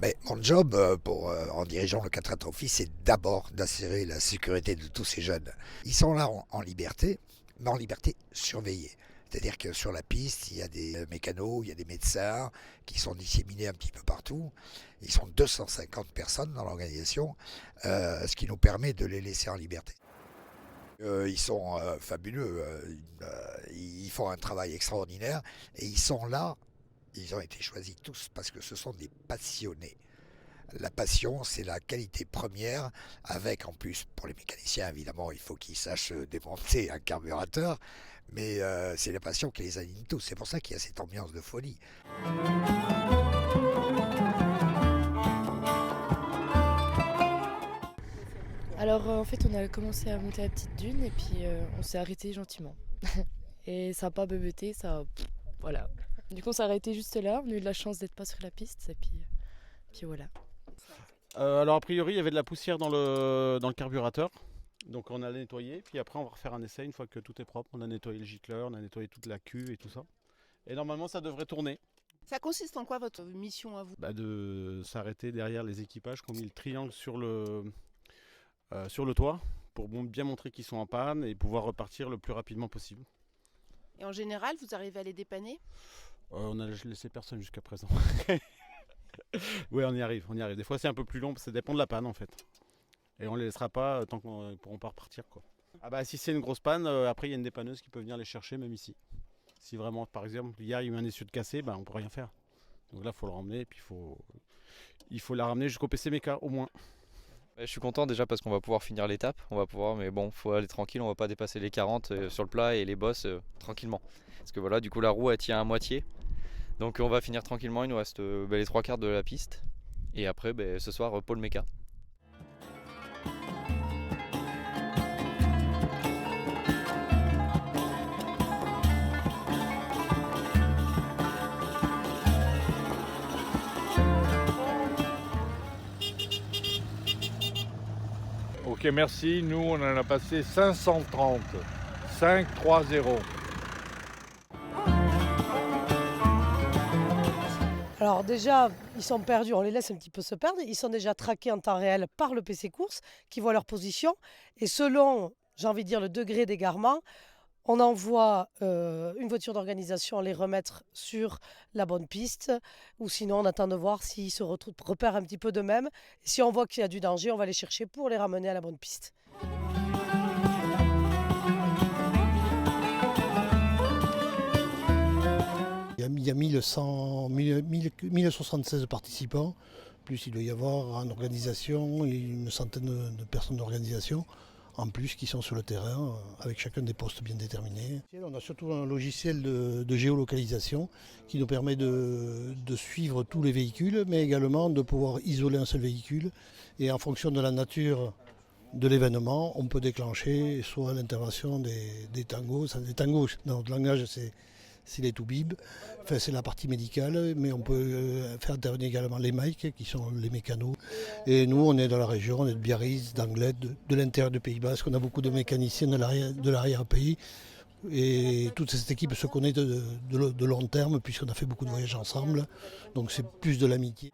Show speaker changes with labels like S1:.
S1: Mais mon job en dirigeant le 4 Trophy, c'est d'abord d'assurer la sécurité de tous ces jeunes. Ils sont là en liberté, mais en liberté surveillée. C'est-à-dire que sur la piste, il y a des mécanos, il y a des médecins qui sont disséminés un petit peu partout. Ils sont 250 personnes dans l'organisation, ce qui nous permet de les laisser en liberté. Ils sont fabuleux, ils font un travail extraordinaire et ils sont là, ils ont été choisis tous parce que ce sont des passionnés. La passion, c'est la qualité première, avec en plus, pour les mécaniciens, évidemment, il faut qu'ils sachent démonter un carburateur, mais c'est la passion qui les anime tous. C'est pour ça qu'il y a cette ambiance de folie.
S2: Alors en fait on a commencé à monter la petite dune et puis on s'est arrêté gentiment. Et ça n'a pas beuveté, voilà. Du coup on s'est arrêté juste là, on a eu de la chance d'être pas sur la piste et puis voilà.
S3: Alors a priori il y avait de la poussière dans le carburateur. Donc on a nettoyé, puis après on va refaire un essai une fois que tout est propre. On a nettoyé le gicleur, on a nettoyé toute la cuve et tout ça. Et normalement ça devrait tourner.
S4: Ça consiste en quoi votre mission à vous?
S3: De s'arrêter derrière les équipages qui ont mis le triangle sur le toit pour bien montrer qu'ils sont en panne et pouvoir repartir le plus rapidement possible.
S4: Et en général, vous arrivez à les dépanner?
S3: On n'a laissé personne jusqu'à présent. Oui, on y arrive. Des fois c'est un peu plus long, ça dépend de la panne en fait. Et on ne les laissera pas tant qu'on ne pourront pas repartir, quoi. Ah bah si c'est une grosse panne, après il y a une dépanneuse qui peut venir les chercher même ici. Si vraiment, par exemple, hier il y a eu un essieu de cassé, on ne peut rien faire. Donc là il faut le ramener et puis il faut la ramener jusqu'au PCMK au moins.
S5: Je suis content déjà parce qu'on va pouvoir finir l'étape, mais bon, faut aller tranquille, on va pas dépasser les 40 sur le plat et les bosses tranquillement. Parce que voilà, du coup la roue elle tient à moitié. Donc on va finir tranquillement, il nous reste les trois quarts de la piste. Et après ce soir pôle méca.
S6: Ok, merci. Nous, on en a passé 530. 5-3-0.
S7: Alors déjà, ils sont perdus, on les laisse un petit peu se perdre. Ils sont déjà traqués en temps réel par le PC Course qui voit leur position. Et selon, j'ai envie de dire, le degré d'égarement, on envoie une voiture d'organisation les remettre sur la bonne piste. Ou sinon, on attend de voir s'ils se repèrent un petit peu d'eux-mêmes. Et si on voit qu'il y a du danger, on va les chercher pour les ramener à la bonne piste.
S8: Il y a 1076 participants, plus il doit y avoir en organisation une centaine de personnes d'organisation, en plus qui sont sur le terrain, avec chacun des postes bien déterminés. On a surtout un logiciel de géolocalisation qui nous permet de suivre tous les véhicules, mais également de pouvoir isoler un seul véhicule. Et en fonction de la nature de l'événement, on peut déclencher soit l'intervention des tangos. Les tangos, dans notre langage, c'est les toubibs, enfin, c'est la partie médicale, mais on peut faire intervenir également les Mike, qui sont les mécanos. Et nous, on est dans la région, on est de Biarritz, d'Anglet, de l'intérieur du Pays Basque. On a beaucoup de mécaniciens de l'arrière-pays. Et toute cette équipe se connaît de long terme, puisqu'on a fait beaucoup de voyages ensemble. Donc c'est plus de l'amitié.